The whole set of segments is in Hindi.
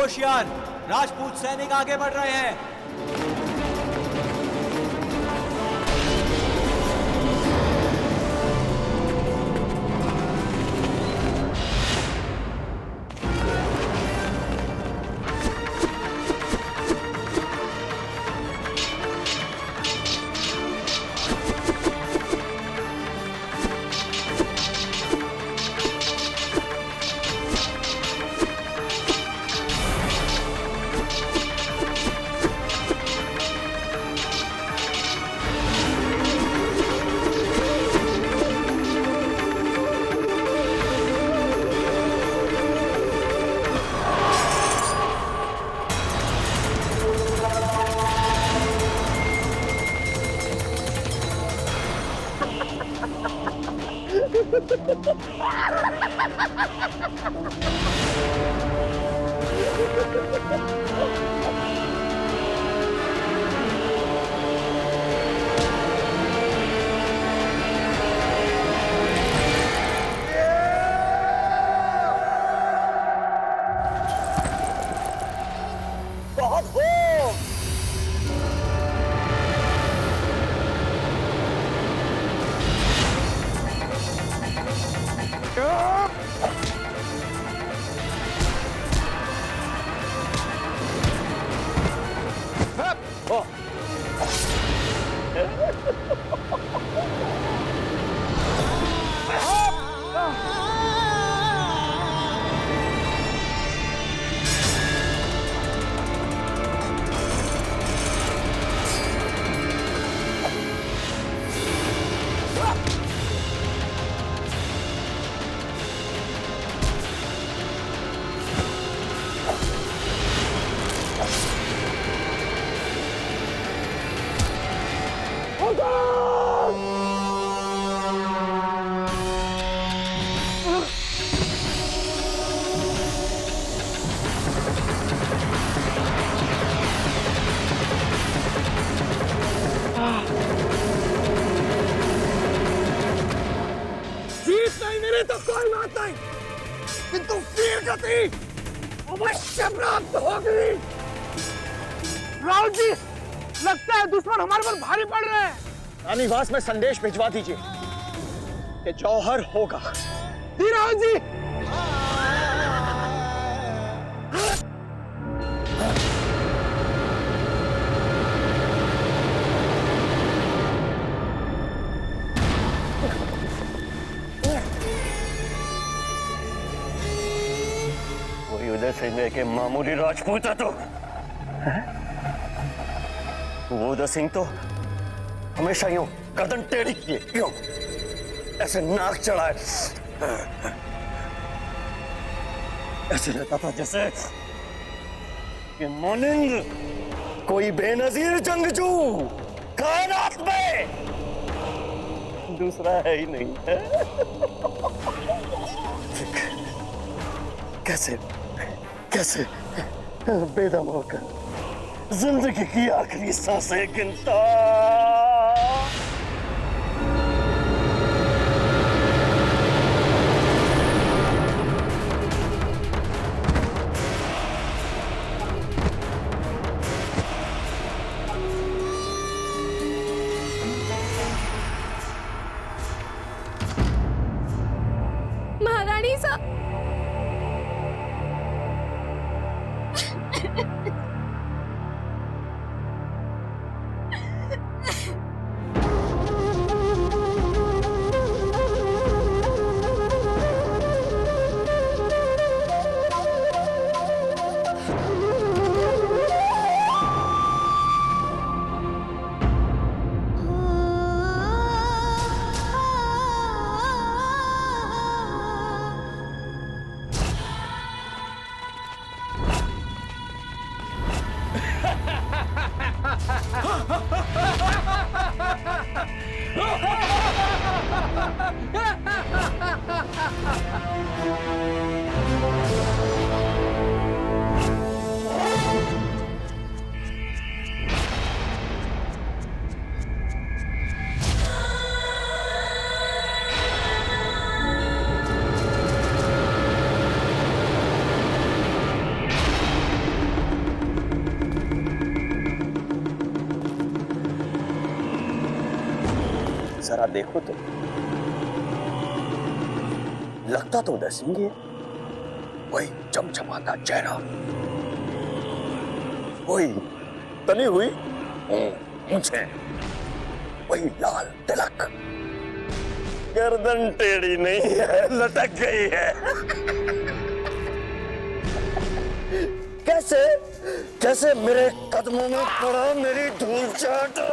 होशियार, राजपूत सैनिक आगे बढ़ रहे हैं। तो कोई बात नहीं, किंतु वीर गति अवश्य प्राप्त होगी। राहुल जी, लगता है दुश्मन हमारे पर भारी पड़ रहे हैं। रानीवास में संदेश भिजवा दीजिए कि जौहर होगा। जी राहुल जी। उदय सिंह के मामूली राजपूत है तो वो उदय सिंह तो हमेशा यूं गर्दन टेढ़ी किए, क्यों ऐसे नाक चढ़ाए, ऐसे रहता था जैसे कि मानिंद कोई बेनजीर जंगजू कायनात में दूसरा है ही नहीं है। कैसे कैसे बेदम होकर जिंदगी की आखिरी सांसें गिनता। महारानी साहब, जरा देखो तो, लगता तो उदय सिंह ही है। वही चमचमाता चेहरा, वही तनी हुई मूंछें, वही लाल तिलक। गर्दन टेढ़ी नहीं है, लटक गई है। कैसे कैसे मेरे कदमों में पड़ा, मेरी धूल चाटा।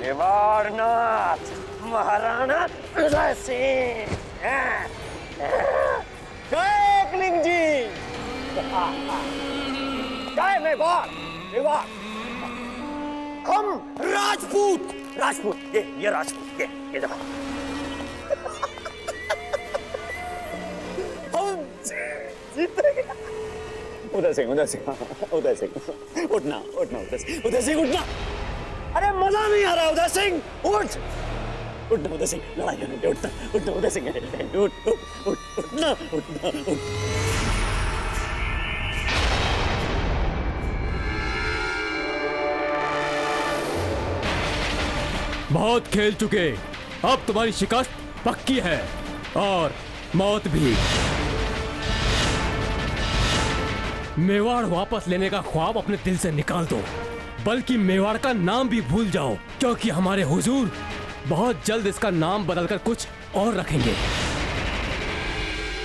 मेवाड़नाथ महाराणा उदय सिंह। जय एकलिंग जी, जय मेवाड़। मेवाड़ हम राजपूत, राजपूत। ये राजपूत, ये देखो। हम जीते। उदय सिंह, उदय सिंह, उदय सिंह, उठना उठना उदय सिंह, उदय सिंह उठना। अरे मजा नहीं आ रहा उदय सिंह, उठ उठना उदय सिंह, लड़ाई करेंगे। उठना उठना उदय सिंह, उठ उठ उठ उठना उठना उठ। बहुत खेल चुके, अब तुम्हारी शिकस्त पक्की है और मौत भी। मेवाड़ वापस लेने का ख्वाब अपने दिल से निकाल दो, बल्कि मेवाड़ का नाम भी भूल जाओ, क्योंकि हमारे हुजूर बहुत जल्द इसका नाम बदलकर कुछ और रखेंगे।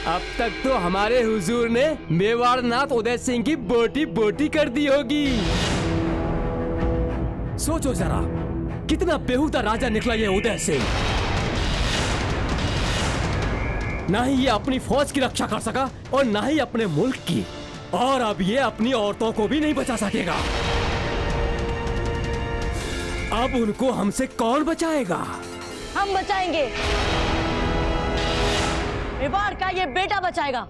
अब तक तो हमारे हुजूर ने मेवाड़नाथ उदय सिंह की बोटी बोटी कर दी होगी। सोचो जरा, कितना बेहुदा राजा निकला ये उदय सिंह। ना ही ये अपनी फौज की रक्षा कर सका और ना ही अपने मुल्क की, और अब ये अपनी औरतों को भी नहीं बचा सकेगा। अब उनको हमसे कौन बचाएगा? हम बचाएंगे। मेवाड़ का ये बेटा बचाएगा।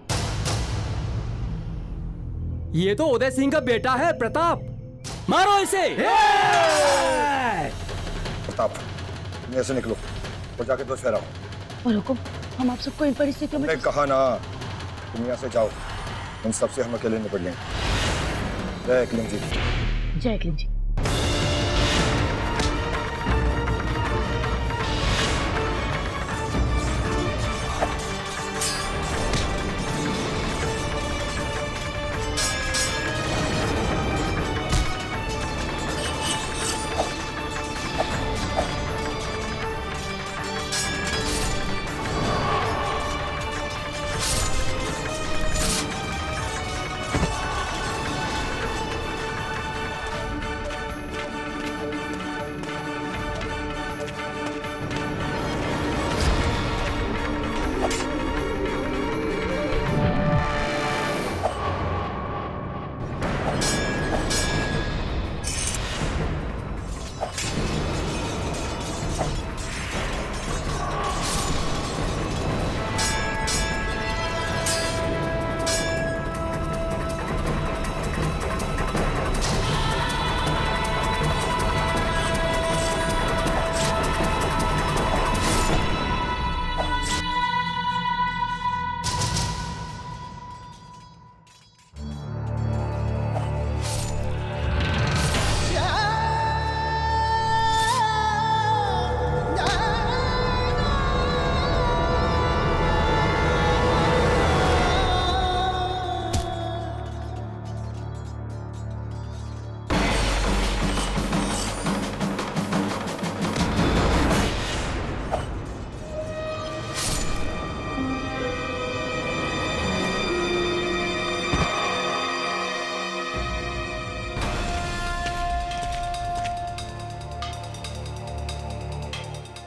ये तो उदय सिंह का बेटा है प्रताप, मारो इसे। प्रताप, तुम ऐसे निकलो और जाके तो ठहराओ। और हुकुम, हम आप सबको इन परिस्थितियों में मैंने कहा ना, तुम यहाँ से जाओ, इन सबसे हम अकेले निपट लेंगे। जय एकलिंग जी। जय एकलिंग जी।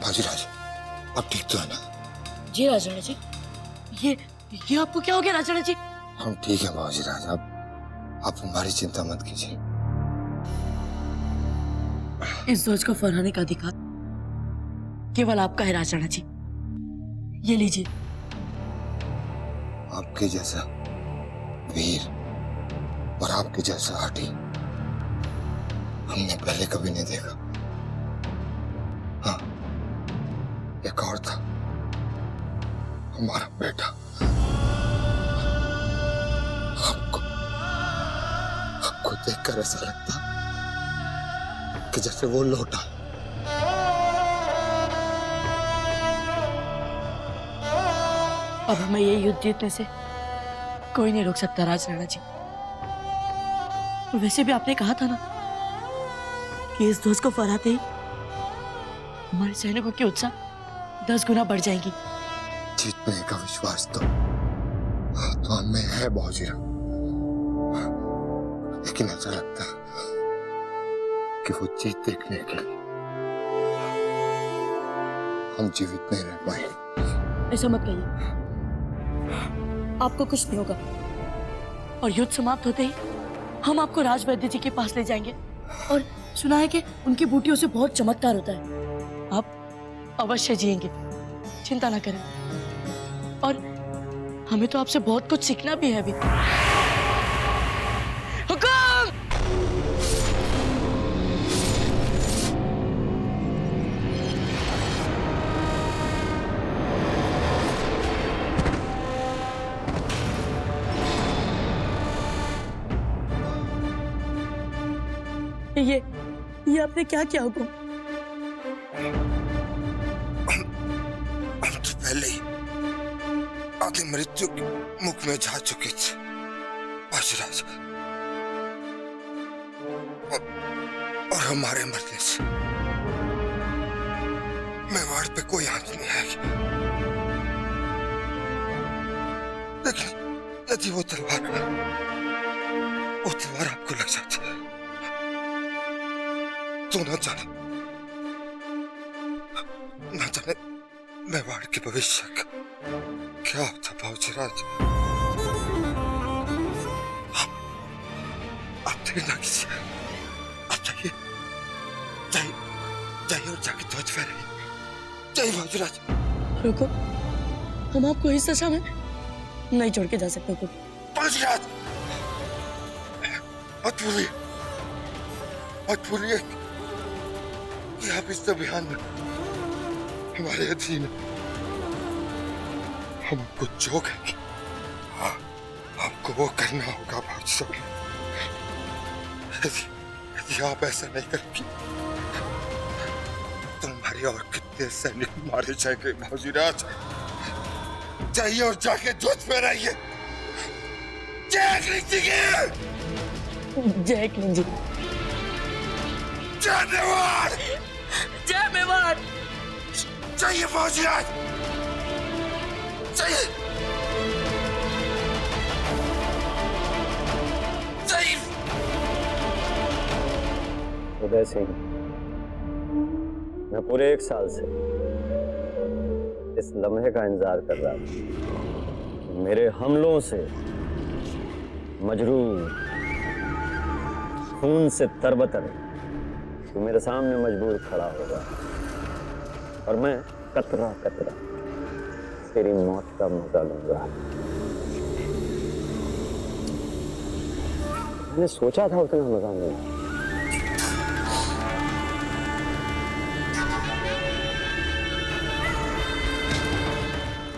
बाजीराज, अब ठीक तो है ना? जी राजड़ा जी, ये आपको क्या हो गया राजड़ा जी? हम ठीक है बाजीराज, आप हमारी चिंता मत कीजिए। इस सोच को फरहाने का अधिकार केवल आपका है राजड़ा जी। ये लीजिए। आपके जैसा वीर और आपके जैसा हाथी हमने पहले कभी नहीं देखा। हाँ, एक और था, हमारा बेटा। देखकर ऐसा लगता कि जैसे वो लौटा। अब हमें ये युद्ध जीतने से कोई नहीं रोक सकता राज राणा जी। वैसे भी आपने कहा था ना कि इस ध्वज को फहराते ही हमारे सैनिकों की उत्साह 10 गुना बढ़ जाएगी। जीतने का विश्वास तो हमें है बाबूजीराव, लेकिन ऐसा लगता है कि वो जीत देखने के लिए हम जीवित नहीं रह पाए। ऐसा मत कहिए, आपको कुछ नहीं होगा और युद्ध समाप्त होते ही हम आपको राजवैद्य जी के पास ले जाएंगे और सुना है कि उनकी बूटियों से बहुत चमत्कार होता है। आप अवश्य जिएंगे, चिंता ना करें। और हमें तो आपसे बहुत कुछ सीखना भी है अभी। हुकुम! ये आपने क्या किया हुकुम? हम तो पहले ही आधे मृत्यु के मुख में जा चुके थे बाजीराज, और हमारे मरने से मेवाड़ पे कोई आंच नहीं आएगी। लेकिन यदि वो तलवार आपको लग जाती तो ना जाने मेवाड़ के भविष्य का क्या होता बाबूजीराज। आप देर ना कीजिए, आप जाइए और जाके ध्वज फहराइए। जय बाबूजीराज। रुको, हम आपको इस दशा में नहीं छोड़ के जा सकते। बाबूजीराज मत भूलिए कि आप इस अभियान में हमारे अधीन है। हम आपको जो कहेंगे आपको वो करना होगा बादशाह। यदि आप ऐसा नहीं करेंगे तो हमारे और कितने सैनिक मारे जाएंगे बाबूजीराज। जाइए और जाके ध्वज फहराइए। जय कृष्ण की जय कृष्ण जी। जय मेवाड़। जय मेवाड़। जाइए बाबूजीराज, जाइए जाइए। उदय सिंह, मैं पूरे 1 साल से इस लम्हे का इंतजार कर रहा था। मेरे हमलों से मजरूर, खून से तरबतर तो मेरे सामने मजबूर खड़ा होगा और मैं कतरा कतरा तेरी मौत का मजा लूंगा। मैंने सोचा था उतना मजा नहीं।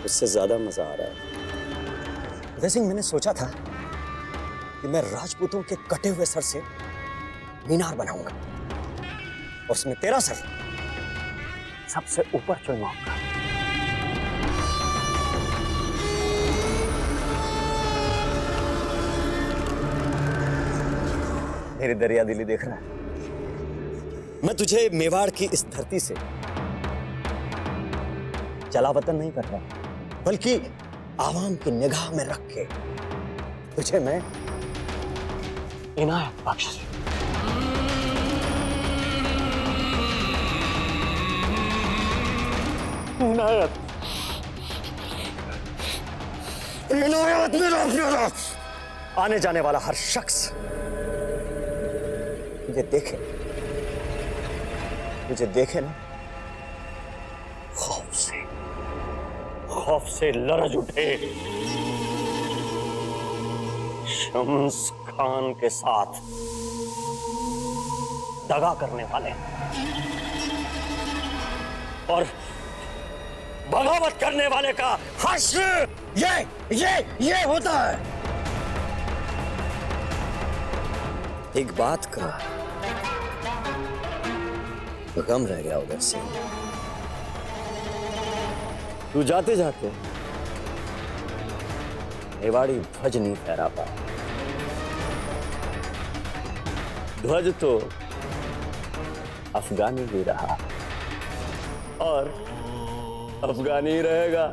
उससे ज्यादा मजा आ रहा है। उदय सिंह, मैंने सोचा था कि मैं राजपूतों के कटे हुए सर से मीनार बनाऊंगा और उसमें तेरा सर सबसे ऊपर चुनवाऊंगा। मेरी दरिया दिली देख रहा है? मैं तुझे मेवाड़ की इस धरती से जलावतन नहीं कर रहा, बल्कि आवाम की निगाह में रख के तुझे मैं इनायत बख्श। इनायत, इनायत मेरा प्यारा। आने जाने वाला हर शख्स मुझे देखे ना, खौफ से लरज उठे। शम्स खान के साथ दगा करने वाले और बगावत करने वाले का हश्र ये होता है। एक बात का गम रह गया उधर से। तू जाते जाते मेवाड़ी ध्वज नहीं फहरा पा। ध्वज तो अफगानी ही रहा और अफगानी ही रहेगा।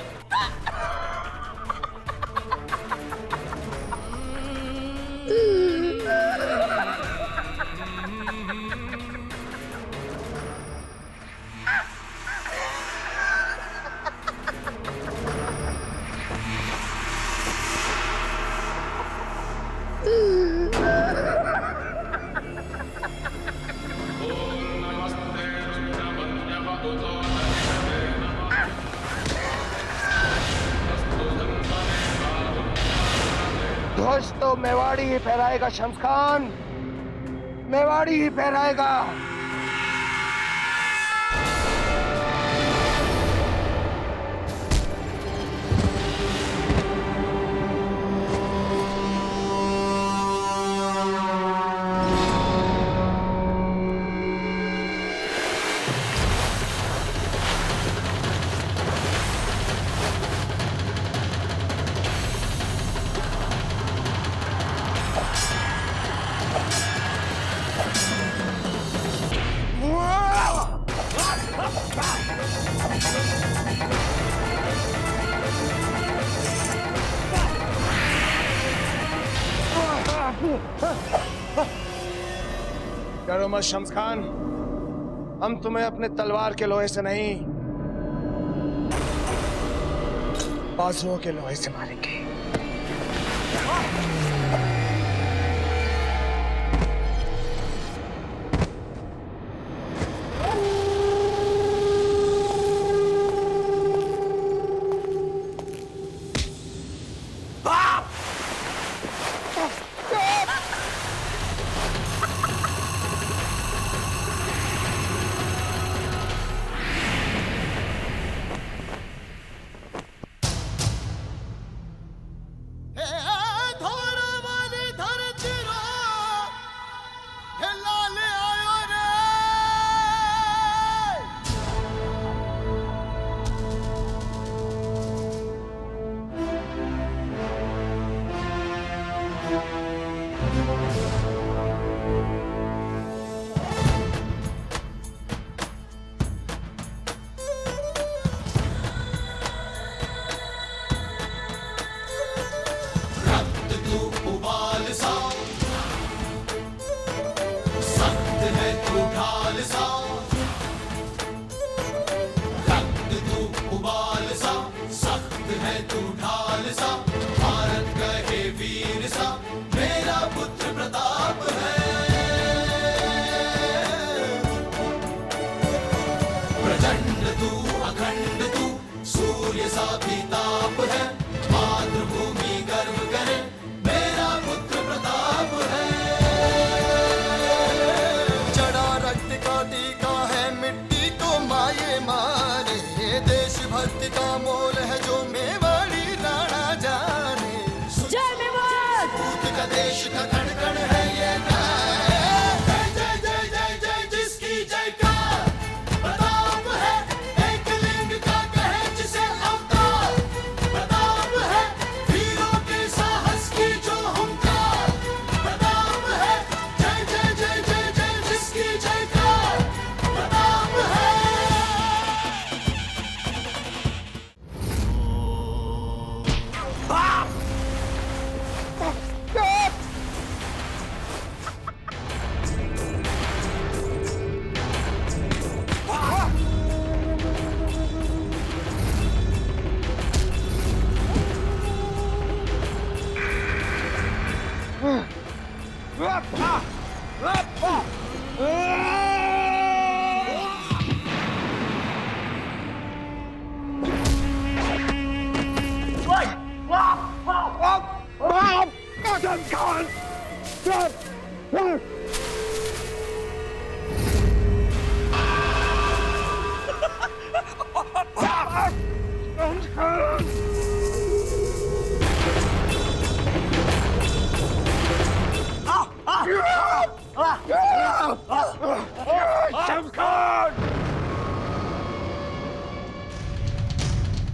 ध्वज तो मेवाड़ी ही फहराएगा शम्स खान, मेवाड़ी ही फहराएगा। डरो मत शम्स खान, हम तुम्हें अपने तलवार के लोहे से नहीं, बाजुओं के लोहे से मारेंगे।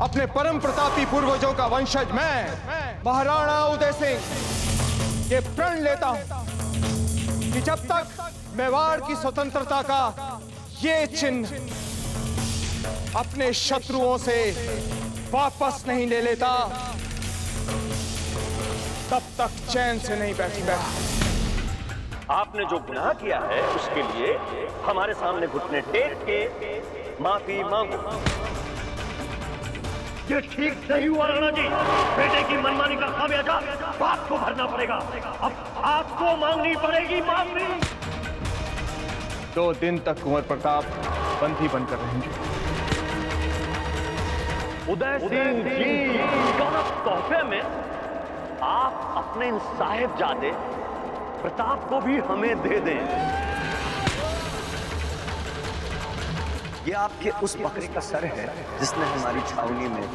अपने परम प्रतापी पूर्वजों का वंशज मैं महाराणा उदय सिंह ये प्रण लेता हूं कि जब तक मेवाड़ की स्वतंत्रता का ये चिन्ह अपने शत्रुओं से वापस नहीं ले लेता, तब तक चैन से नहीं बैठूंगा। आपने जो गुनाह किया है उसके लिए हमारे सामने घुटने टेक के माफी मांगो। ये ठीक नहीं हुआ राणा जी, बेटे की मनमानी का खामियाजा बाप को भरना पड़ेगा। अब आपको मांगनी पड़ेगी माफी। 2 दिन तक कुंवर प्रताप बंदी बनकर रहेंगे। उदय सिंह जी, तोहफे में आप अपने इन साहिबजादे प्रताप को भी हमें दे दें। ये आपके उस बकरे का सर है जिसने हमारी छावनी में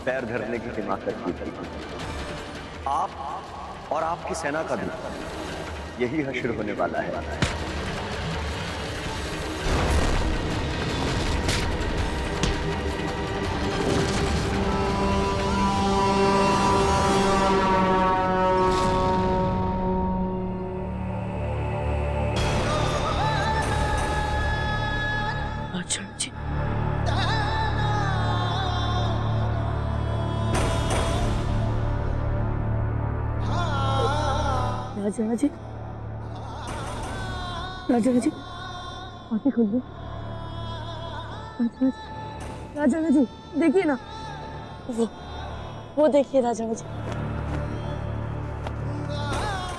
पैर धरने की हिमाकत की थी। आप और आपकी सेना का भी यही हश्र होने वाला है। राजा जी, राजा जी, आंखें खोल दो। राजा जी, देखिए ना, वो देखिए राजा जी,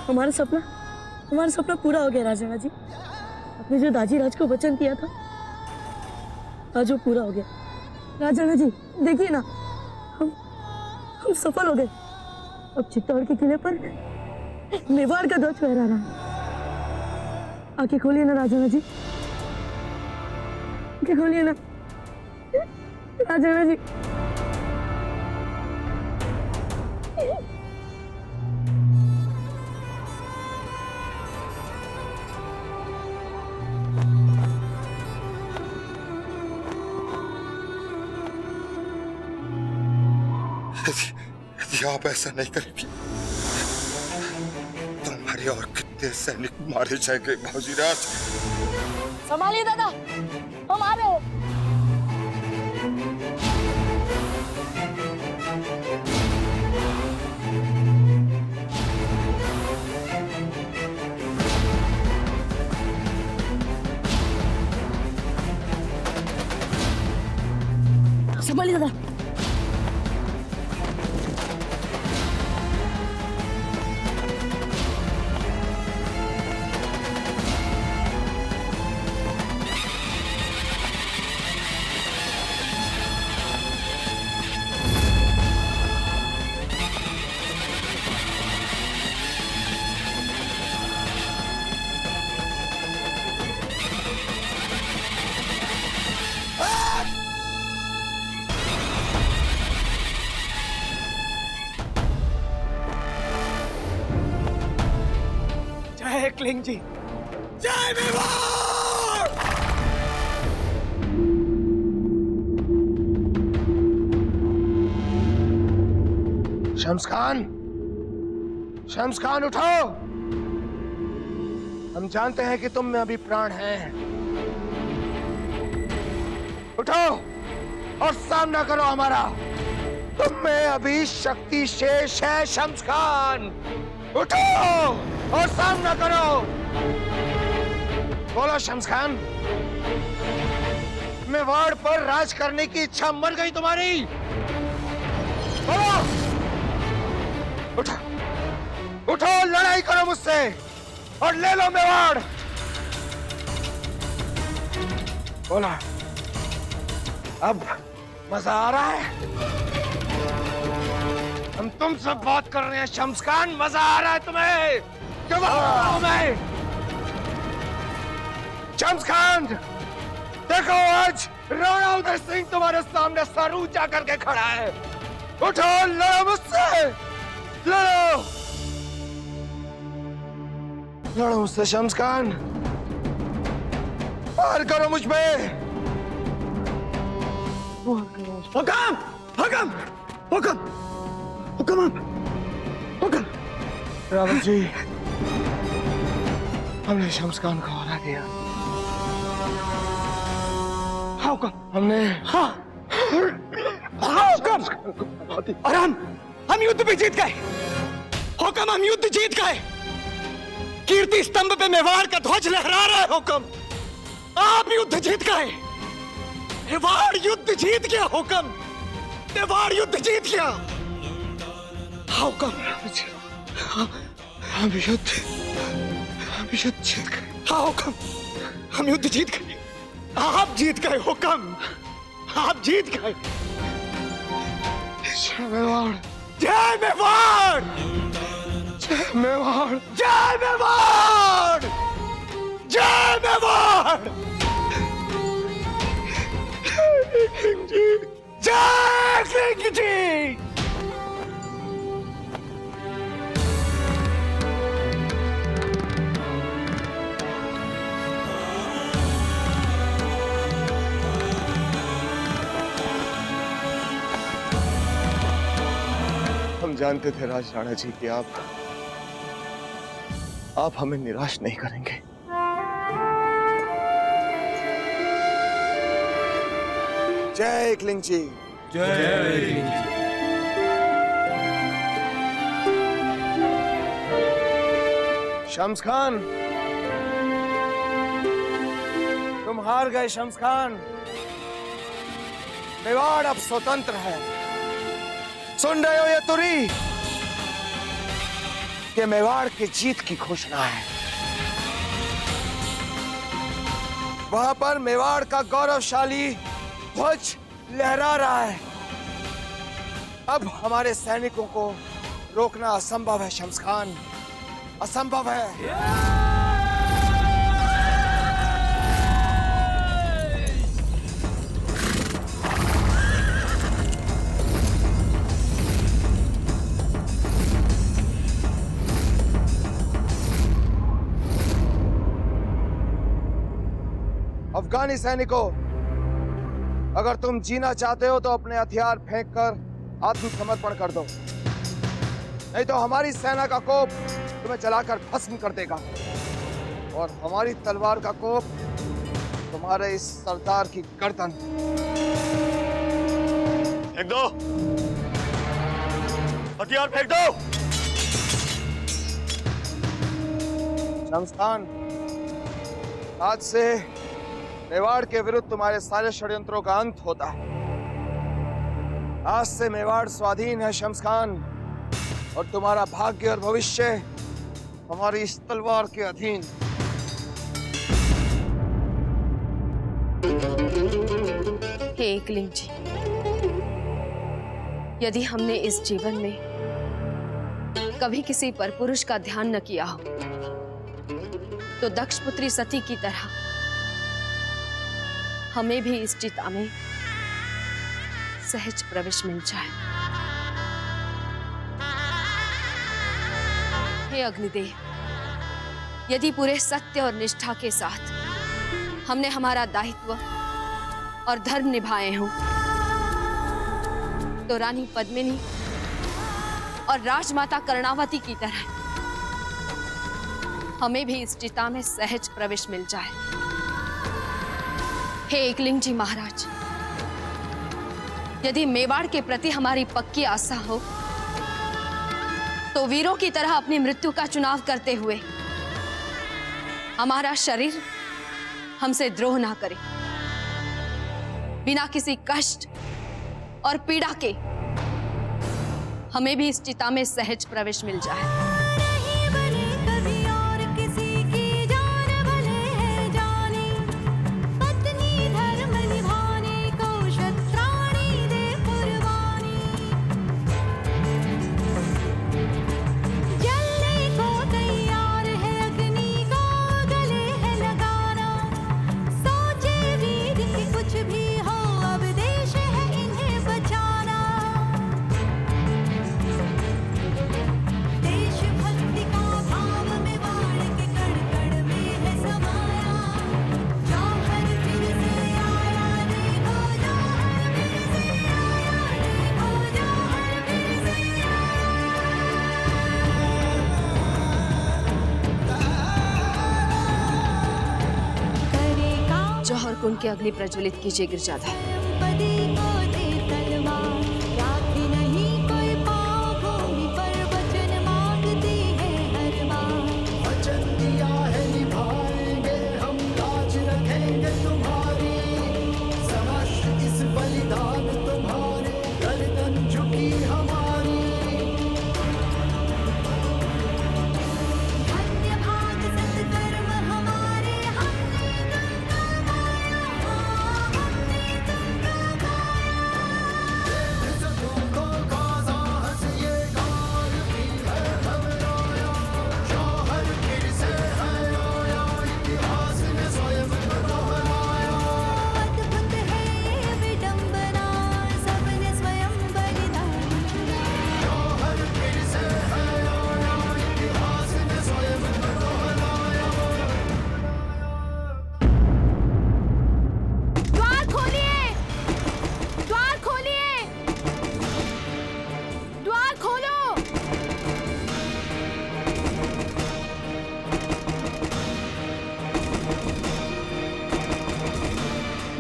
हमारा सपना पूरा हो गया राजा जी। आपने जो दाजी राज को वचन किया था आज वो पूरा हो गया। राजा जी, देखिए ना, हम सफल हो गए। अब चित्तौड़ के किले पर मेवाड़ का ध्वज फहरा रहा है। आंखें खोलिए ना राजा जी, आंखें खोलिए ना राजा जी। यदि आप ऐसा नहीं करेंगे तो हमारे और कितने सैनिक मारे जाएंगे बाजीराज। संभालिए दादा, हम आ रहे हैं। संभालिए दादा। जय क्लिंग जी, जय मेवाड़। शम्स खान उठो। हम जानते हैं कि तुम में अभी प्राण हैं। उठो और सामना करो हमारा। तुम में अभी शक्ति शेष है शम्स खान। उठो और सामना करो। बोलो शम्स खान, मेवाड़ पर राज करने की इच्छा मर गई तुम्हारी? बोलो। उठो, उठो, लड़ाई करो मुझसे और ले लो मेवाड़। बोला, अब मजा आ रहा है? हम तुमसे बात कर रहे हैं शम्स खान। मजा आ रहा है तुम्हें? क्यों बताऊं मैं? शम्स खान, देखो आज राणा उदय सिंह तुम्हारे सामने सर ऊंचा करके खड़ा है। उठो, लड़ो मुझसे, लड़ो, लड़ो मुझसे शम्स खान। वार करो मुझ पे। हुक्म, हुक्म हुक्म हुक्म हुक्म। रावण जी, हमने शम्स खान को हरा दिया। हाँ हुक्म, हमने हाँ हुक्म। और हम युद्ध भी जीत गए। हुक्म, हम युद्ध जीत गए। कीर्ति स्तंभ पे मेवाड़ का ध्वज लहरा रहा है। हुक्म, आप युद्ध जीत गए। मेवाड़ युद्ध जीत गया। हुक्म, मेवाड़ युद्ध जीत गया। हुक्म, हम युद्ध जीत गए। हाँ हुक्म, हम युद्ध जीत गए। आप जीत गए। हुक्म, आप जीत गए। जय मेवाड़, जय मेवाड़, जय मेवाड़, जय मेवाड़, जय मेवाड़, जय सिंह जी। हम जानते थे राज राणा जी कि आप हमें निराश नहीं करेंगे। जय एकलिंग जी, जय एकलिंग जी। शम्स खान, तुम हार गए। शम्स खान, मेवाड़ अब स्वतंत्र है। सुन रहे हो ये तुरी? ये मेवाड़ की जीत की घोषणा है। वहां पर मेवाड़ का गौरवशाली ध्वज लहरा रहा है। अब हमारे सैनिकों को रोकना असंभव है। शम्स खान, असंभव है। अफगानी सैनिकों, अगर तुम जीना चाहते हो तो अपने हथियार फेंककर आत्मसमर्पण कर दो, नहीं तो हमारी सेना का कोप तुम्हें जलाकर भस्म कर देगा और हमारी तलवार का कोप तुम्हारे इस सरदार की गर्दन। फेंक दो, हथियार फेंक दो। शम्स खान, आज से मेवाड़ के विरुद्ध तुम्हारे सारे षड्यंत्रों का अंत होता है। आज से मेवाड़ स्वाधीन है शम्स खान, और तुम्हारा भाग्य और भविष्य हमारी इस तलवार के अधीन। हे एकलिंग जी, यदि हमने इस जीवन में कभी किसी परपुरुष का ध्यान न किया हो, तो दक्ष पुत्री सती की तरह हमें भी इस चिता में सहज प्रवेश मिल जाए। हे अग्निदेव, यदि पूरे सत्य और निष्ठा के साथ हमने हमारा दायित्व और धर्म निभाए हों, तो रानी पद्मिनी और राजमाता कर्णावती की तरह हमें भी इस चिता में सहज प्रवेश मिल जाए। हे एकलिंग जी महाराज, यदि मेवाड़ के प्रति हमारी पक्की आस्था हो, तो वीरों की तरह अपनी मृत्यु का चुनाव करते हुए हमारा शरीर हमसे द्रोह ना करे। बिना किसी कष्ट और पीड़ा के हमें भी इस चिता में सहज प्रवेश मिल जाए। देश और कुंड की अग्नि प्रज्वलित कीजिए गिरजाधर।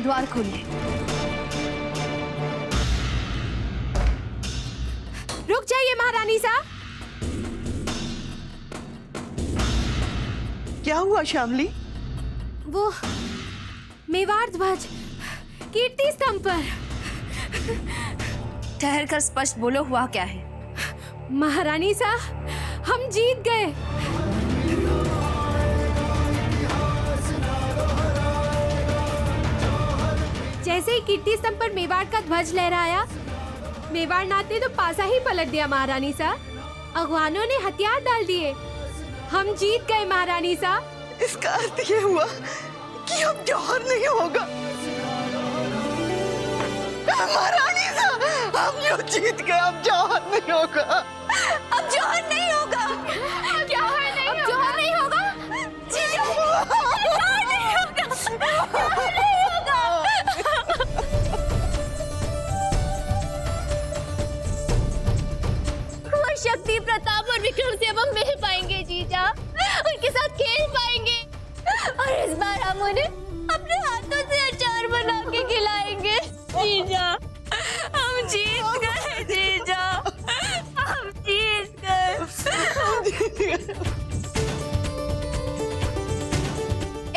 द्वार खोलिए। रुक जाइए महारानी साहब। क्या हुआ श्यामली? वो मेवाड़ ध्वज कीर्ति स्तंभ पर। ठहर कर स्पष्ट बोलो, हुआ क्या है? महारानी साहब, हम जीत गए। जैसे ही कीर्ति स्तंभ पर मेवाड़ का ध्वज लहराया, मेवाड़ नाथ ने तो पासा ही पलट दिया महारानी साहब। अगवानों ने हथियार डाल दिए। हम जीत गए महारानी साहब। इसका अर्थ ये हुआ कि अब जौहर नहीं होगा। महारानी साहब, हम जो जीत गए, अब जौहर नहीं होगा। अब जौहर नहीं होगा। जौहर नहीं होगा। जौहर नहीं होगा। जौहर नहीं होगा। जौहर नहीं होगा। वो शक्ति, प्रताप और विक्रम से अब हम मिल पाएंगे जीजा, उनके साथ खेल पाएंगे, और इस बार हम उन्हें अपने हाथों से अचार बना के खिलाएंगे। जीजा, हम जीत गए। जीजा, हम जीत गए।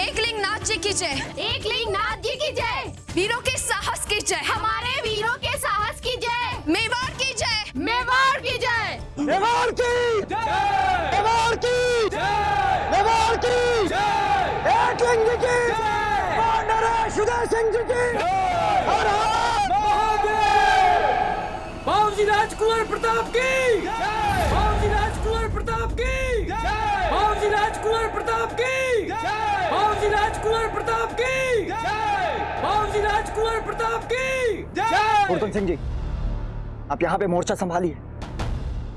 एकलिंग नाथ जी की जय। एकलिंग नाथ जी की जय। वीरों के साहस की जय। हमारे वीरों के साहस की जय। मेवाड़ की जय। मेवाड़ की जय। मेवाड़ की जय। मेवाड़ की जय। मेवाड़ की जय। एकलिंग जी की जय। नरेश उदय सिंह जी की हर हर महादेव। बाबूजी राजकुमार प्रताप की जय। बाबूजी राजकुमार प्रताप की जय। बाबूजी राजकुमार प्रताप की जय। बाबूजी राजकुमार प्रताप की जय। बाबूजी राजकुमार प्रताप की जय। गुरदन सिंह जी, आप यहाँ पे मोर्चा संभालिए,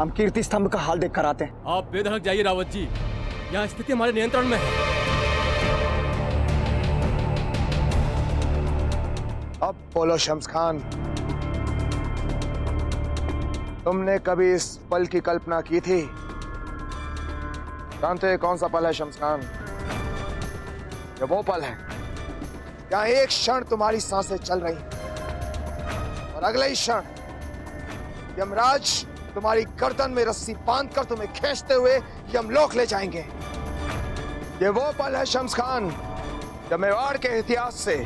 हम कीर्ति स्तंभ का हाल देख कर आते हैं। आप बेधड़क जाइए रावत जी, यहाँ स्थिति हमारे नियंत्रण में है। अब बोलो शम्स खान, तुमने कभी इस पल की कल्पना की थी? जानते हो कौन सा पल है शम्स खान? ये वो पल है जहाँ एक क्षण तुम्हारी सांसें चल रही हैं और अगले ही क्षण यमराज तुम्हारी गर्दन में रस्सी बांधकर तुम्हें खींचते हुए यमलोक ले जाएंगे। ये वो पल है शम्स खान जब मेवाड़ के इतिहास से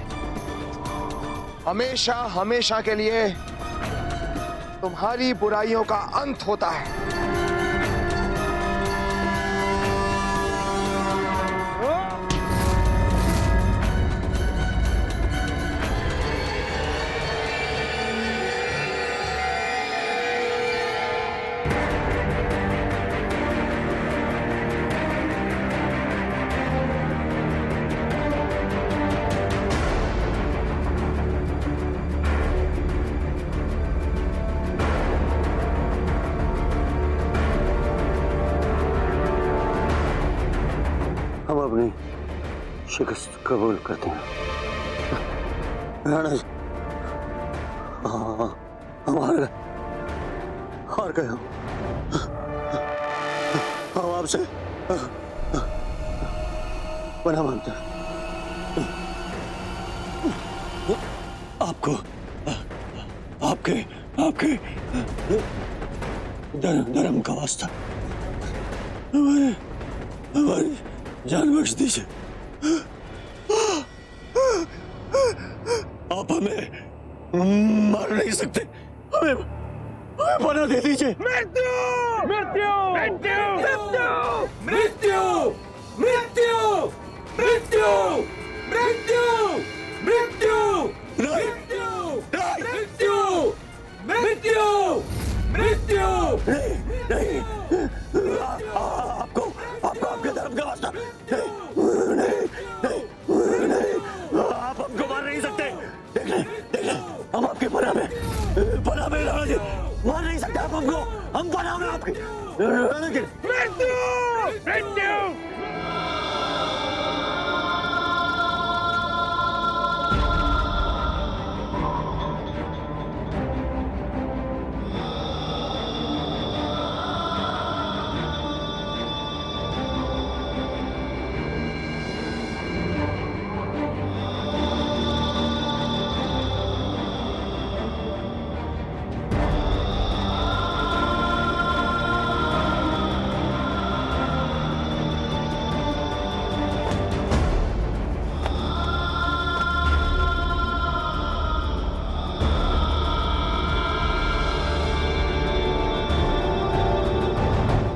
हमेशा हमेशा के लिए तुम्हारी बुराइयों का अंत होता है। हम अपनी शिकस्त कबूल करते हैं। हमारे हार गए हम आपसे पनाह मांगते हैं। आपको आपके आपके धर्म का वास्ता हमारी जान बख्श दीजिए। आप हमें मार नहीं सकते, हमें बना दे दीजिए। मृत्यु मृत्यु मृत्यु मृत्यु मृत्यु मृत्यु मृत्यु मृत्यु मृत्यु मृत्यु मृत्यु नहीं, आपको आपके धर्म का वास्ता नहीं, आप हमको मार नहीं सकते। देख ले, हम आपके पनाह में राणा जी, मार नहीं सकते आप हमको, हम पनाह में आपके। मृत्यु मृत्यु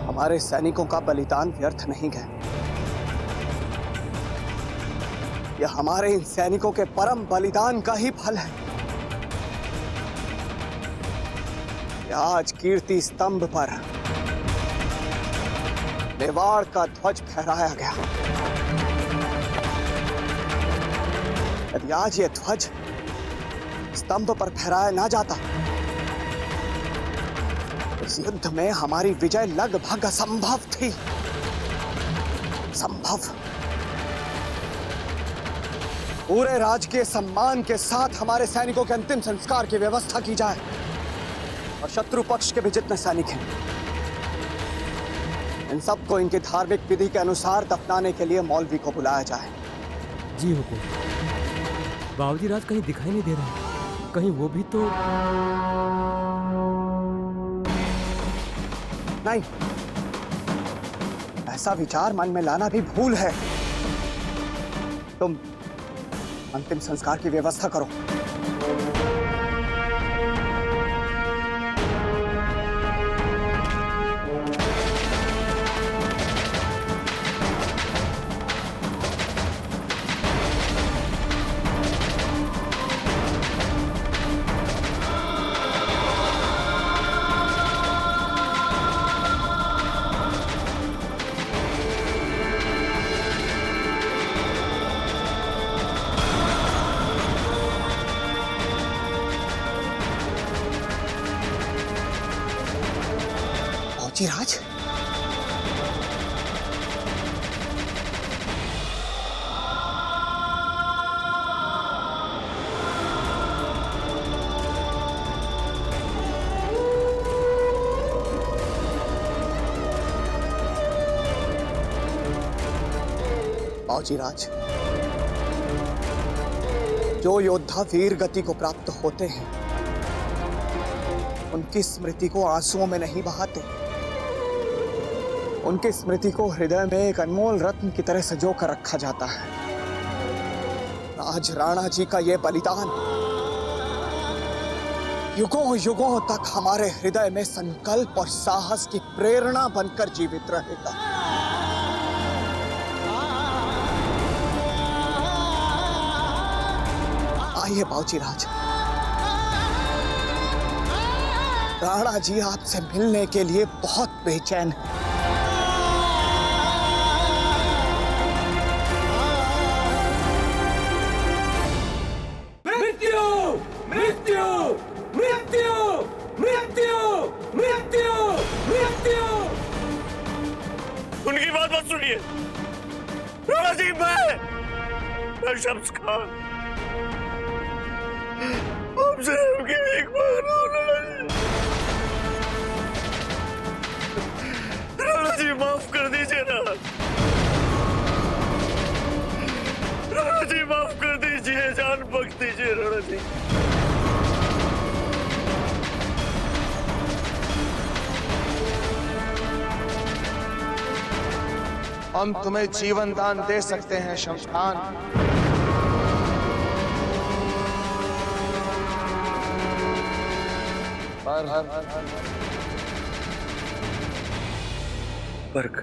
हमारे सैनिकों का बलिदान व्यर्थ नहीं गया। यह हमारे इन सैनिकों के परम बलिदान का ही फल है। आज कीर्ति स्तंभ पर मेवाड़ का ध्वज फहराया गया। यदि आज यह ध्वज स्तंभ पर फहराया ना जाता, इस युद्ध में हमारी विजय लगभग असंभव थी। संभव। पूरे राजकीय सम्मान के साथ हमारे सैनिकों के अंतिम संस्कार की व्यवस्था की जाए और शत्रु पक्ष के भी जितने सैनिक हैं, इन सबको इनकी धार्मिक विधि के अनुसार दफनाने के लिए मौलवी को बुलाया जाए। जी हुकुम। बाबूजी राज कहीं दिखाई नहीं दे रहे, कहीं वो भी तो नहीं। ऐसा विचार मन में लाना भी भूल है। तुम अंतिम संस्कार की व्यवस्था करो। राज, बाबूजी राज, जो योद्धा वीर गति को प्राप्त होते हैं, उनकी स्मृति को आंसुओं में नहीं बहाते, उनकी स्मृति को हृदय में एक अनमोल रत्न की तरह सजो कर रखा जाता है। आज राणा जी का यह बलिदान युगों युगों तक हमारे हृदय में संकल्प और साहस की प्रेरणा बनकर जीवित रहेगा। आइए बाबूजी राज, राणा जी आपसे मिलने के लिए बहुत बेचैन है। उनकी बात मत सुनिए। राणा जी, मैं शम्स खान आपसे उनकी एक बार राणा जी माफ कर दीजिए ना। राणा जी माफ कर दीजिए। जान बख्श दीजिए राणा जी। हम तुम्हें जीवन दान दे सकते हैं शमशान, वर्क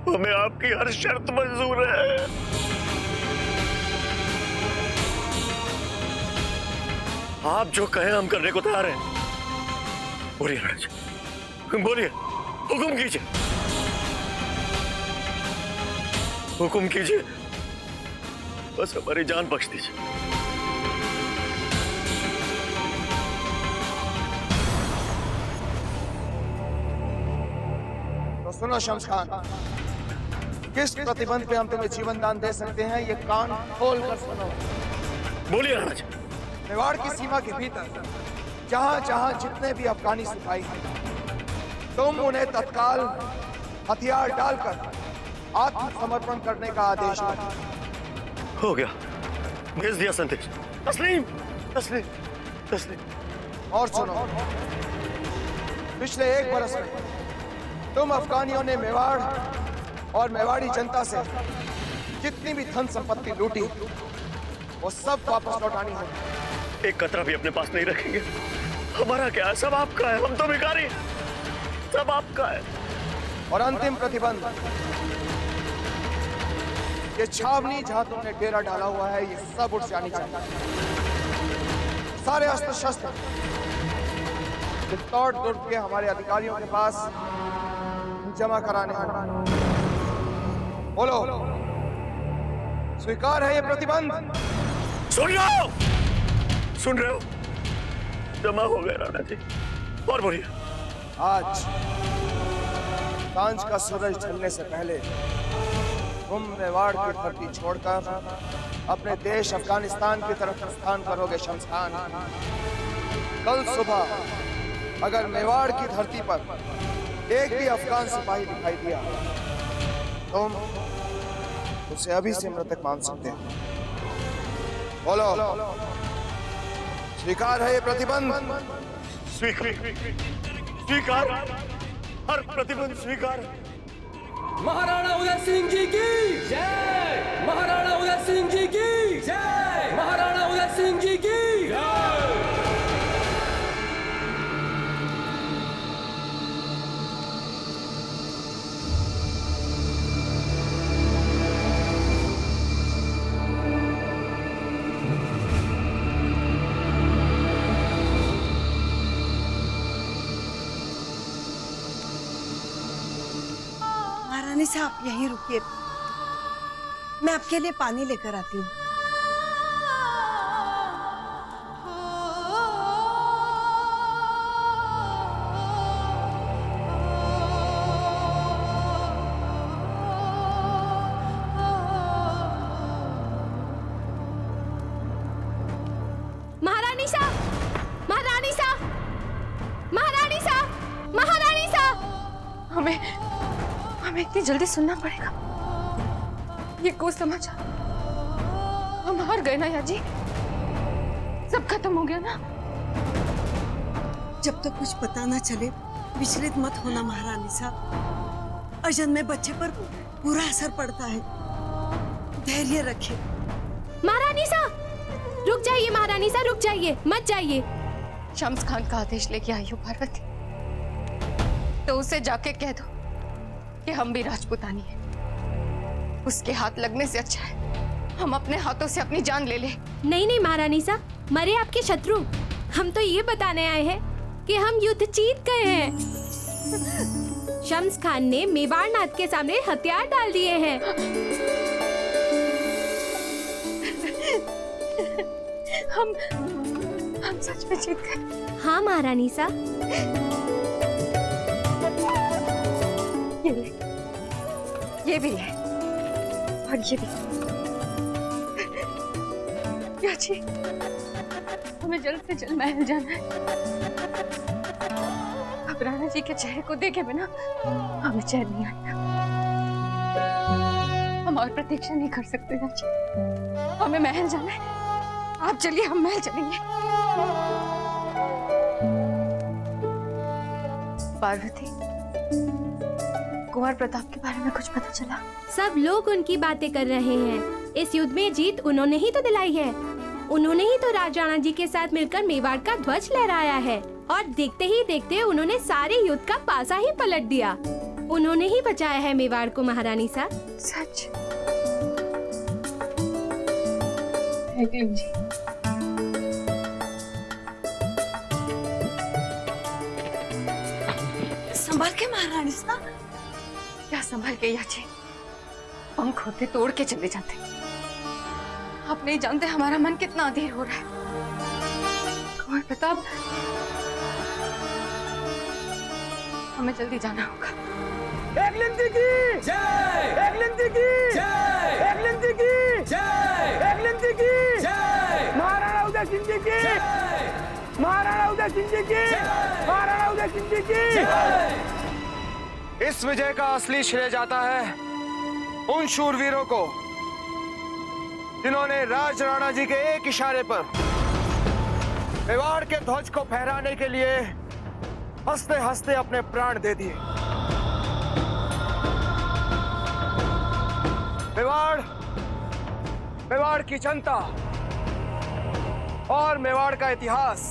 हमें आपकी हर शर्त मंजूर है। आप जो कहें हम करने को तैयार हैं। बोलिए राणा जी, बोलिए, हुक्म कीजिए, हुक्म कीजिए, बस हमारी जान बख्श दीजिए। तो सुनो शमशान, किस प्रतिबंध पे हम तुम्हें जीवन दान दे सकते हैं, ये कान खोल कर सुनो। बोलिए राणा जी। मेवाड़ की सीमा के भीतर जहां जहां जितने भी अफगानी सिपाही हैं, तुम उन्हें तत्काल हथियार डालकर आत्मसमर्पण करने का आदेश दो। हो गया, भेज दिया संदेश। तस्लीम तस्लीम तस्लीम। और सुनो, पिछले 1 बरस में तुम अफगानियों ने मेवाड़ और मेवाड़ी जनता से जितनी भी धन संपत्ति लूटी, वो सब वापस लौटानी होगी। एक कतरा भी अपने पास नहीं रखेंगे। हमारा क्या है, सब आपका है, हम तो भिखारी हैं, सब आपका है। और अंतिम प्रतिबंध, ये छावनी जहां तुमने डेरा डाला हुआ है, ये सब उठ जानी चाहिए। सारे अस्त्र शस्त्र चित्तौड़ दुर्ग के हमारे अधिकारियों के पास जमा कराने होंगे। बोलो, स्वीकार है ये प्रतिबंध? सुन रहे हो, सुन रहे हो? जमा हो गए राणा जी। और बोलिए। आज सांझ का सूरज ढलने से पहले तुम मेवाड़ की धरती छोड़कर अपने देश अफगानिस्तान की तरफ प्रस्थान करोगे शमशान। कल सुबह अगर मेवाड़ की धरती पर एक भी अफगान सिपाही दिखाई दिया, तुम उसे अभी से मृतक मान सकते हो। बोलो, स्वीकार है ये प्रतिबंध? स्वीकार, हर प्रतिबंध स्वीकार। महाराणा उदय सिंह जी की जय, महाराणा उदय सिंह जी की जय, महाराणा उदय सिंह जी की जय। महारानी साहब, आप यहीं रुकिए, मैं आपके लिए पानी लेकर आती हूँ। महारानी साहब, महारानी साहब, महारानी साहब, महारानी साहब। हमें इतनी जल्दी सुनना पड़ेगा। ये को समाचार, हम हार गए ना याजी, सब खत्म हो गया ना। जब तक कुछ पता ना चले विचलित मत होना महारानी साहब, अजन्मे बच्चे पर बुरा असर पड़ता है, धैर्य रखिए। महारानी साहब रुक जाइए, महारानी साहब रुक जाइए, मत जाइए। शम्स खान का आदेश लेके आई हो पार्वती, तो उसे जाके कह दो कि हम भी राजपूतानी हैं। उसके हाथ लगने से अच्छा है हम अपने हाथों से अपनी जान ले ले। नहीं नहीं महारानी साहब, मरे आपके शत्रु, हम तो ये बताने आए हैं कि हम युद्ध जीत गए हैं। शम्स खान ने मेवाड़ नाथ के सामने हथियार डाल दिए हैं। हम सच में जीत गए। हाँ महारानी साहब। ये भी है और ये भी। याची, हमें जल्द से जल्द महल जाना है। अब राणा जी के चेहरे को देखे बिना हमें चैन नहीं आएगा। हम हम और प्रतीक्षा नहीं कर सकते चाची। हमें महल जाना है। आप चलिए, हम महल चलेंगे। पार्वती, कुंवर प्रताप के बारे में कुछ पता चला? सब लोग उनकी बातें कर रहे हैं। इस युद्ध में जीत उन्होंने ही तो दिलाई है। उन्होंने ही तो राजा राणा जी के साथ मिलकर मेवाड़ का ध्वज लहराया है और देखते ही देखते उन्होंने सारे युद्ध का पासा ही पलट दिया। उन्होंने ही बचाया है मेवाड़ को महारानी साहब। सच? जी। संभाल के महारानी साहब। क्या संभाल के याची? पंख होते तोड़ के चले जाते। आप नहीं जानते हमारा मन कितना अधीर हो रहा है। कुंवर प्रताप, हमें जल्दी जाना होगा। एकलिंदी की जय! एकलिंदी की जय! एकलिंदी की जय! एकलिंदी की जय! महाराणा उदय सिंह जी की जय! महाराणा उदय सिंह जी की जय! महाराणा उदय सिंह जी की जय! इस विजय का असली श्रेय जाता है उन शूरवीरों को जिन्होंने राज राणा जी के एक इशारे पर मेवाड़ के ध्वज को फहराने के लिए हंसते हंसते अपने प्राण दे दिए। मेवाड़ की जनता और मेवाड़ का इतिहास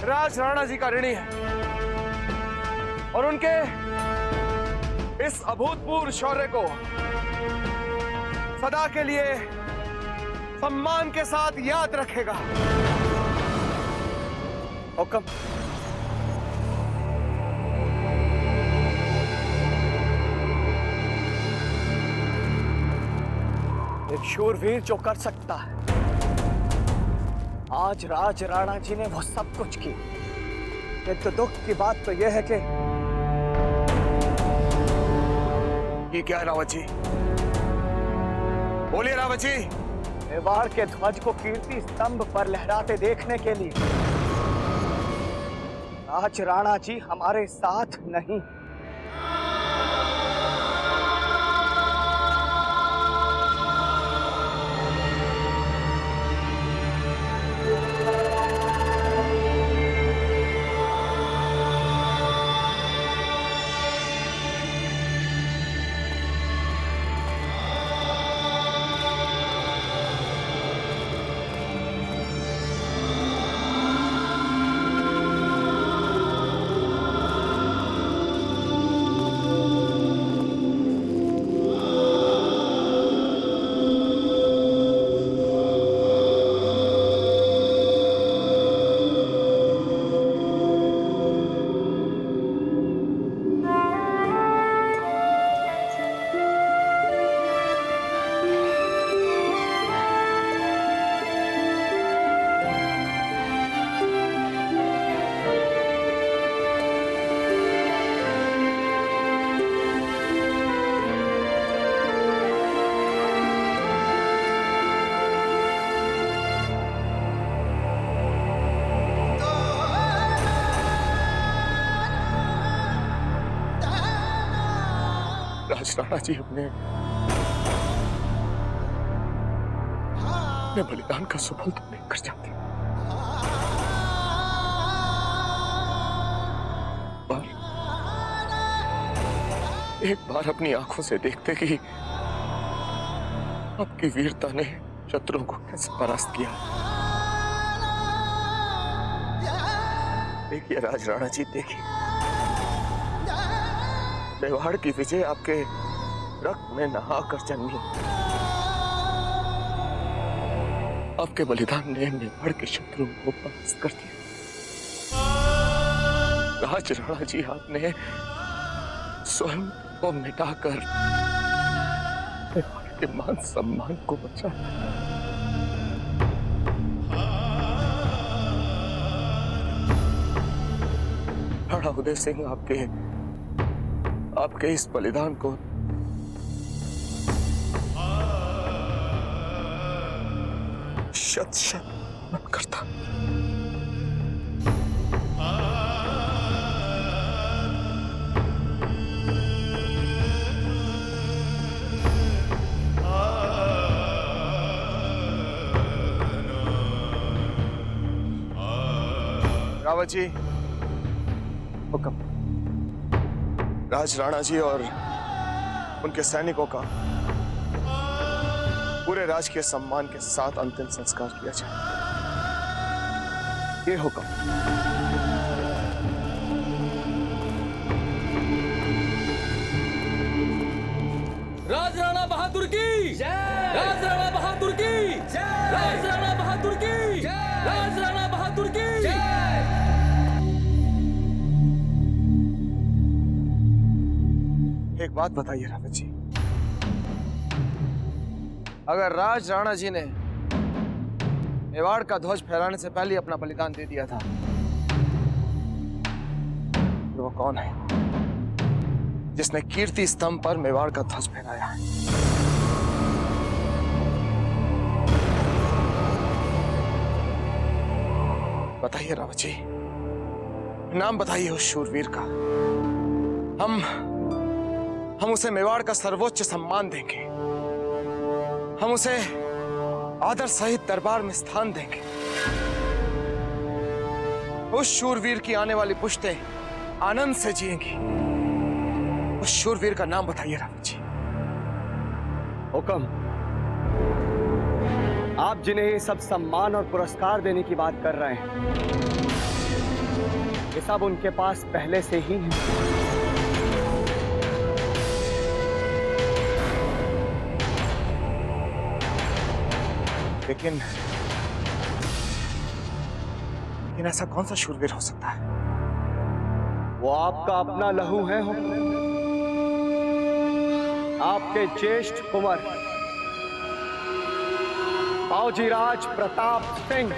राज राणा जी का ऋणी है और उनके इस अभूतपूर्व शौर्य को सदा के लिए सम्मान के साथ याद रखेगा। हुक्म। एक शूरवीर जो कर सकता है, आज राज राणा जी ने वो सब कुछ की। एक तो दुख की बात तो यह है कि ये क्या है रावत जी? बोलिए रावत जी। मेवाड़ के ध्वज को कीर्ति स्तंभ पर लहराते देखने के लिए राज राणा जी हमारे साथ नहीं। राज राणा जी अपने बलिदान का सुफल तो लेकर जाते, पर एक बार अपनी आंखों से देखते कि आपकी वीरता ने शत्रुओं को कैसे परास्त किया। देखिए राज राणा जी, देखिए मेवाड़ की विजय आपके रक्त में नहाकर जन्मी। आपके बलिदान ने मेवाड़ के शत्रुओं को परास्त कर दिया। राज राणा जी, आपने स्वयं को मिटाकर मेवाड़ के मान सम्मान को बचाया। राणा उदय सिंह, आपके इस बलिदान को शत शत नमन करता। रावत जी, हुक्म। राज राणा जी और उनके सैनिकों का पूरे राजकीय सम्मान के साथ अंतिम संस्कार किया जाए। ये हुक्म। राज राणा बहादुर की जय, राज राणा बहादुर की जय, राज राणा बहादुर की जय, राज राणा बहादुर की जय। एक बात बताइए रावत जी, अगर राज राणा जी ने मेवाड़ का ध्वज फहराने से पहले अपना बलिदान दे दिया था, तो वो कौन है जिसने कीर्ति स्तंभ पर मेवाड़ का ध्वज फहराया है? बताइए रावत जी, नाम बताइए उस शूरवीर का। हम उसे मेवाड़ का सर्वोच्च सम्मान देंगे, हम उसे आदर सहित दरबार में स्थान देंगे। उस शूरवीर की आने वाली पुश्तें आनंद से जिएंगी। उस शूरवीर का नाम बताइए रावत जी। हुक्म। आप जिन्हें ये सब सम्मान और पुरस्कार देने की बात कर रहे हैं, ये सब उनके पास पहले से ही है। लेकिन ऐसा कौन सा शूरवीर हो सकता है? वो आपका अपना लहू है। आपके ज्येष्ठ कुंवर बावजीराज प्रताप सिंह।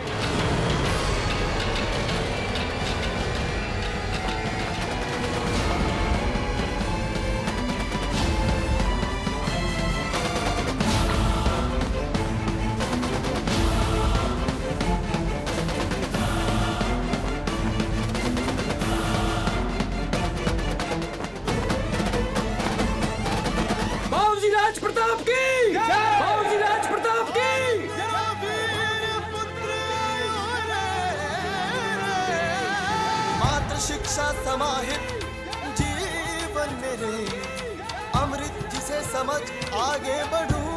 बावजीराज प्रताप की जय, बावजीराज प्रताप की। मात्र शिक्षा समाहित जीवन मेरे, अमृत जिसे समझ आगे बढ़ूं।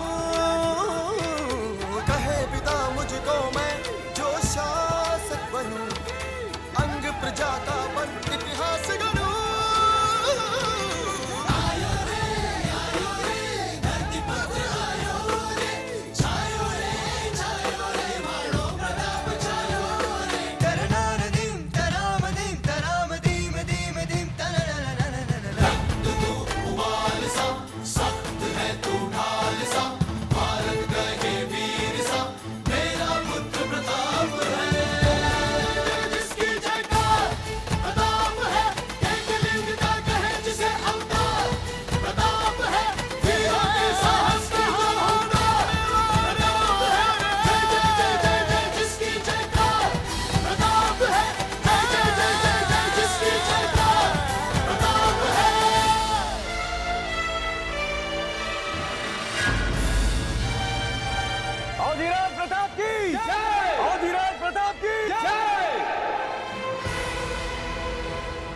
कहे पिता मुझको मैं जो शासक बनूं, अंग प्रजा का बन इतिहास गढ़ूं।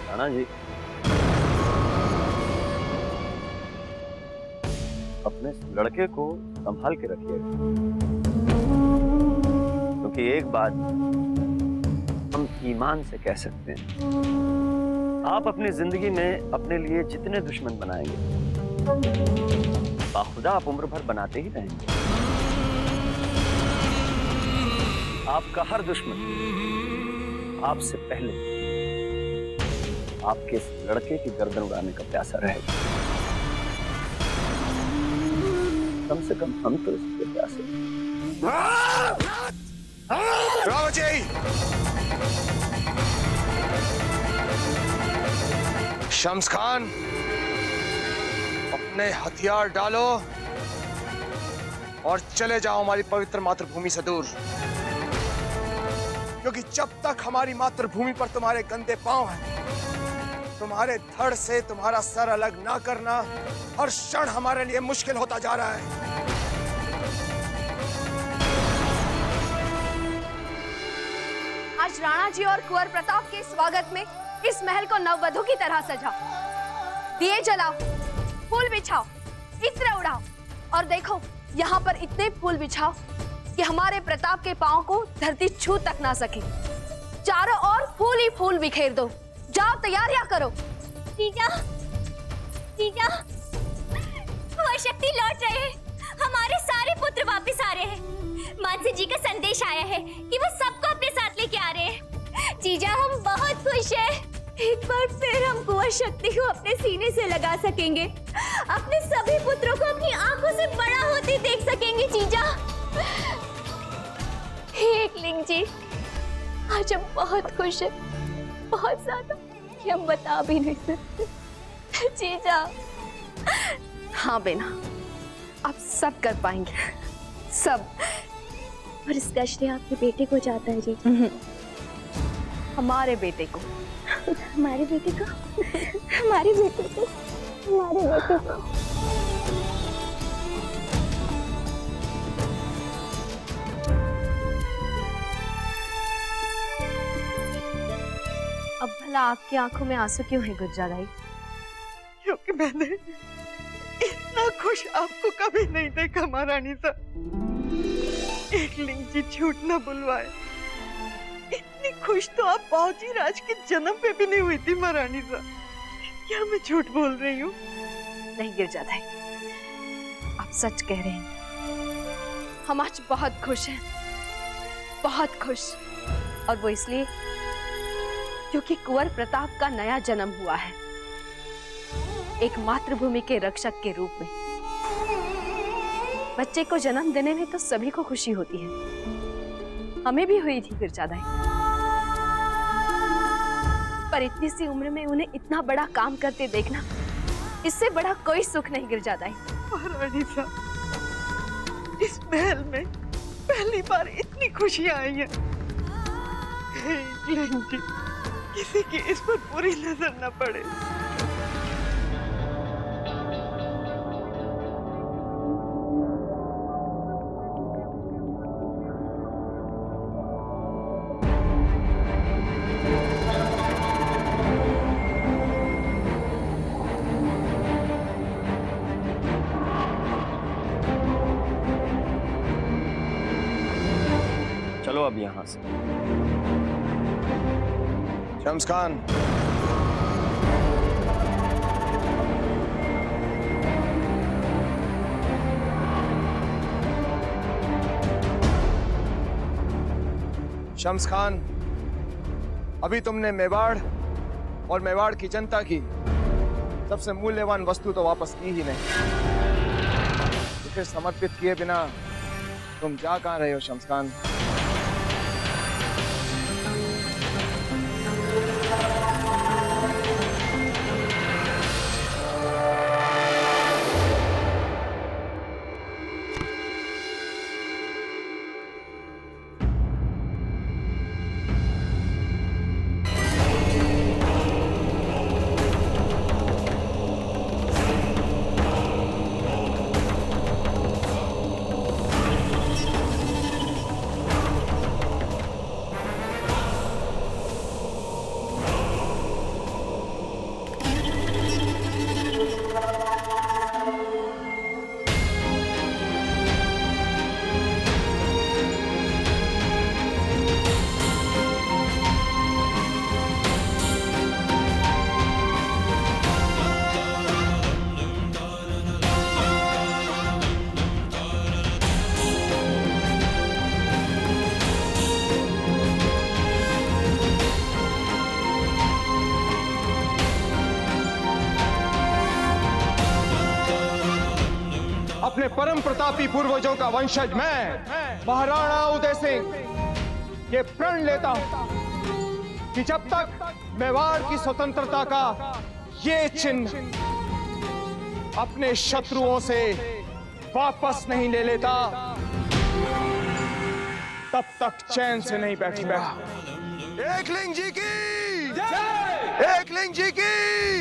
राणा जी, अपने लड़के को संभाल के रखिएगा, क्योंकि एक बात हम ईमान से कह सकते हैं, आप अपनी जिंदगी में अपने लिए जितने दुश्मन बनाएंगे, बाखुदा आप उम्र भर बनाते ही रहेंगे। आपका हर दुश्मन आपसे पहले आपके इस लड़के की गर्दन उड़ाने का प्यासा रहेगा। कम से कम हम तो इसके प्यासे। रावत जी, शम्स खान, अपने हथियार डालो और चले जाओ हमारी पवित्र मातृभूमि से दूर, क्योंकि जब तक हमारी मातृभूमि पर तुम्हारे गंदे पांव हैं, तुम्हारे धड़ से तुम्हारा सर अलग ना करना हर क्षण हमारे लिए मुश्किल होता जा रहा है। आज राणा जी और कुंवर प्रताप के स्वागत में इस महल को नववधु की तरह सजाओ, दिए जलाओ, फूल बिछाओ, इत्र उड़ाओ और देखो यहाँ पर इतने फूल बिछाओ कि हमारे प्रताप के पांव को धरती छू तक ना सके। चारों ओर फूल ही फूल बिखेर दो। जाओ तैयारियां करो। जीजा, जीजा, वो शक्ति लौट रहे हैं। हमारे सारे पुत्र वापस आ रहे हैं। मानसी जी का संदेश आया है कि वो सबको अपने साथ लेके आ रहे हैं। जीजा, हम बहुत खुश हैं। एक बार फिर हम कुंवर शक्ति को अपने सीने से लगा सकेंगे। अपने सभी पुत्रों को अपनी आंखों से बड़ा होते देख सकेंगे। जीजा, एकलिंग जी, आज हम बहुत खुश हैं, बहुत ज्यादा कि हम बता भी नहीं सकते। जीजा। हाँ बेना, आप सब कर पाएंगे, सब। और इस कष्ट आपके बेटे को जाता है जीजा? हमारे बेटे को। हमारे बेटे को? हमारे बेटे को? हमारे बेटे को? अब भला आपकी आंखों में आंसू क्यों है गुज्जराई? क्योंकि मैंने इतना खुश आपको कभी नहीं देखा महारानी साहब। एकलिंग जी झूठ न बुलवाए, इतनी खुश तो आप बाबूजी राज के जन्म पे भी नहीं हुई थी महारानी साहब। क्या मैं झूठ बोल रही हूँ? नहीं गिरजादाई, आप सच कह रहे हैं। हम आज बहुत खुश हैं, बहुत खुश। और वो इसलिए क्योंकि कुंवर प्रताप का नया जन्म हुआ है, एक मातृभूमि के रक्षक के रूप में। बच्चे को जन्म देने में तो सभी को खुशी होती है, हमें भी हुई थी गिरजादाई। पर इतनी सी उम्र में उन्हें इतना बड़ा काम करते देखना, इससे बड़ा कोई सुख नहीं गिरजादाई। महारानी साहब, इस महल में पहली बार इतनी खुशियां आई हैं। किसी की इस पर बुरी नजर न पड़े। चलो अब यहाँ से। शम्स खान, शम्स खान, अभी तुमने मेवाड़ और मेवाड़ की जनता की सबसे मूल्यवान वस्तु तो वापस की ही नहीं। इसे समर्पित किए बिना तुम जा कहाँ रहे हो शम्स खान? अपने परम प्रतापी पूर्वजों का वंशज मैं महाराणा उदय सिंह ये प्रण लेता हूं कि जब तक मेवाड़ की स्वतंत्रता का ये चिन्ह अपने शत्रुओं से वापस नहीं ले लेता, तब तक चैन से नहीं बैठूंगा। एकलिंग जी की जय! एकलिंग जी की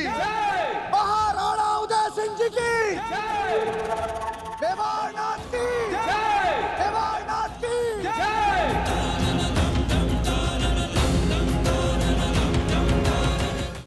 जय! महाराणा उदय सिंह जी की जय!